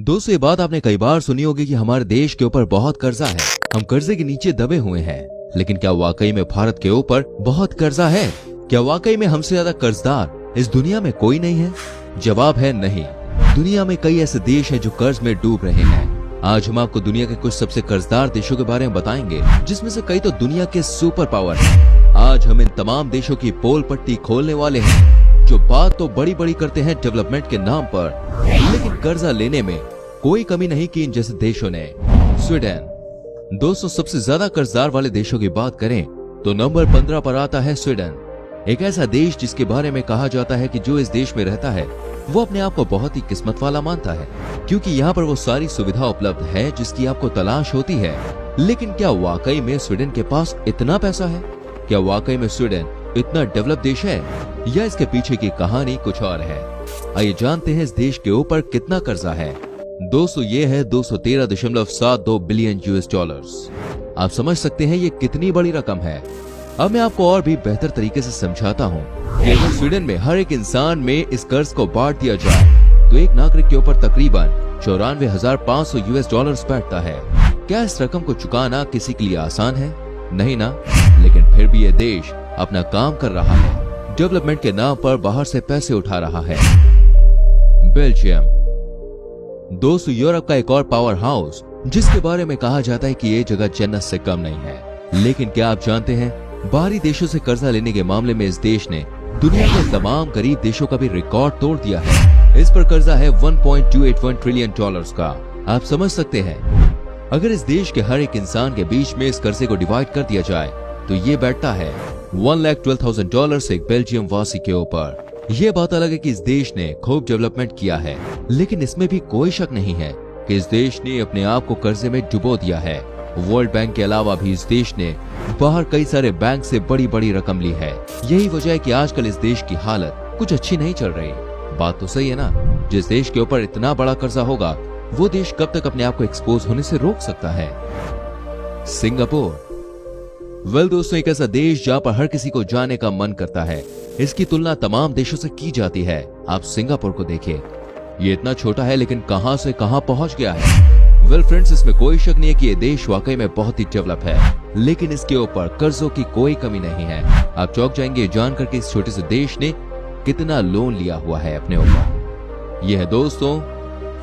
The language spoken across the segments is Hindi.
दोस्तों, ये बात आपने कई बार सुनी होगी कि हमारे देश के ऊपर बहुत कर्जा है, हम कर्जे के नीचे दबे हुए हैं। लेकिन क्या वाकई में भारत के ऊपर बहुत कर्जा है? क्या वाकई में हमसे ज्यादा कर्जदार इस दुनिया में कोई नहीं है? जवाब है नहीं। दुनिया में कई ऐसे देश हैं जो कर्ज में डूब रहे हैं। आज हम आपको दुनिया के कुछ सबसे कर्जदार देशों के बारे में बताएंगे, जिसमें से कई तो दुनिया के सुपर पावर हैं। आज हम इन तमाम देशों की पोल पट्टी खोलने वाले हैं, जो बात तो बड़ी बड़ी करते हैं डेवलपमेंट के नाम पर, लेकिन कर्जा लेने में कोई कमी नहीं की इन जैसे देशों ने। स्वीडन। दोस्तों, सबसे ज्यादा कर्जदार वाले देशों की बात करें तो नंबर 15 पर आता है स्वीडन। एक ऐसा देश जिसके बारे में कहा जाता है कि जो इस देश में रहता है वो अपने आप को बहुत ही किस्मत वाला मानता है, क्योंकि यहाँ पर वो सारी सुविधा उपलब्ध है जिसकी आपको तलाश होती है। लेकिन क्या वाकई में स्वीडन के पास इतना पैसा है? क्या वाकई में स्वीडन इतना डेवलप देश है, या इसके पीछे की कहानी कुछ और है? आइए जानते हैं इस देश के ऊपर कितना कर्जा है। दोस्तों, ये है 213.72 बिलियन यूएस डॉलर्स। आप समझ सकते हैं ये कितनी बड़ी रकम है। अब मैं आपको और भी बेहतर तरीके से समझाता हूँ कि अगर स्वीडन में हर एक इंसान में इस कर्ज को बांट दिया जाए तो एक नागरिक के ऊपर तकरीबन 94,500 यूएस डॉलर्स बैठता है। क्या इस रकम को चुकाना किसी के लिए आसान है? नहीं ना। लेकिन फिर भी ये देश अपना काम कर रहा है, डेवलपमेंट के नाम पर बाहर से पैसे उठा रहा है। बेल्जियम। दोस्तों, यूरोप का एक और पावर हाउस जिसके बारे में कहा जाता है कि ये जगह जन्नत से कम नहीं है। लेकिन क्या आप जानते हैं, बाहरी देशों से कर्जा लेने के मामले में इस देश ने दुनिया के तमाम गरीब देशों का भी रिकॉर्ड तोड़ दिया है। इस पर कर्जा है 1.281 ट्रिलियन डॉलर्स का। आप समझ सकते हैं, अगर इस देश के हर एक इंसान के बीच में इस कर्जे को डिवाइड कर दिया जाए तो ये बैठता है 1,12,000 डॉलर एक बेल्जियम वासी के ऊपर। ये बात अलग है कि इस देश ने खूब डेवलपमेंट किया है, लेकिन इसमें भी कोई शक नहीं है कि इस देश ने अपने आप को कर्जे में डुबो दिया है। वर्ल्ड बैंक के अलावा भी इस देश ने बाहर कई सारे बैंक से बड़ी बड़ी रकम ली है। यही वजह है कि आजकल इस देश की हालत कुछ अच्छी नहीं चल रही। बात तो सही है ना। जिस देश के ऊपर इतना बड़ा कर्जा होगा वो देश कब तक अपने आप को एक्सपोज होने से रोक सकता है? सिंगापुर। दोस्तों, एक ऐसा देश जहाँ पर हर किसी को जाने का मन करता है। इसकी तुलना तमाम देशों से की जाती है। आप सिंगापुर को देखिए, ये इतना छोटा है लेकिन कहां से कहां पहुंच गया है। फ्रेंड्स, इसमें कोई शक नहीं है कि ये देश वाकई में बहुत ही डेवलप है, लेकिन इसके ऊपर कर्जों की कोई कमी नहीं है। आप चौंक जाएंगे जानकर कि इस छोटे से देश ने कितना लोन लिया हुआ है अपने ऊपर। यह है दोस्तों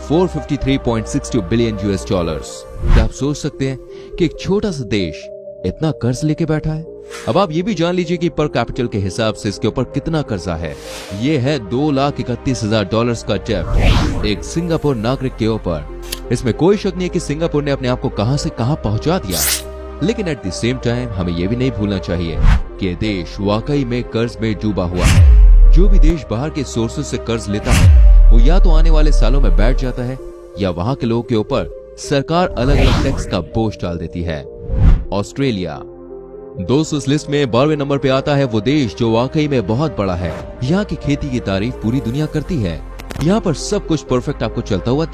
453.62 बिलियन यूएस डॉलर्स। क्या आप सोच सकते हैं कि एक छोटा सा देश इतना कर्ज लेके बैठा है? अब आप ये भी जान लीजिए कि पर कैपिटल के हिसाब से इसके ऊपर कितना कर्जा है। ये है 2,31,000 डॉलर्स का डेब्ट एक सिंगापुर नागरिक के ऊपर। इसमें कोई शक नहीं है कि सिंगापुर ने अपने आप को कहां से कहां पहुंचा दिया। लेकिन एट द सेम टाइम हमें यह भी नहीं भूलना चाहिए कि देश वाकई में कर्ज में डूबा हुआ है। जो भी देश बाहर के सोर्सेज से कर्ज लेता है वो या तो आने वाले सालों में बैठ जाता है, या वहां के लोगों के ऊपर सरकार अलग अलग टैक्स का बोझ डाल देती है। ऑस्ट्रेलिया। दोस्तों, इस लिस्ट में 12वें नंबर पे आता है वो देश जो वाकई में बहुत बड़ा है। यहाँ की खेती की तारीफ पूरी दुनिया करती है। यहाँ पर सब कुछ परफेक्ट आपको चलता हुआ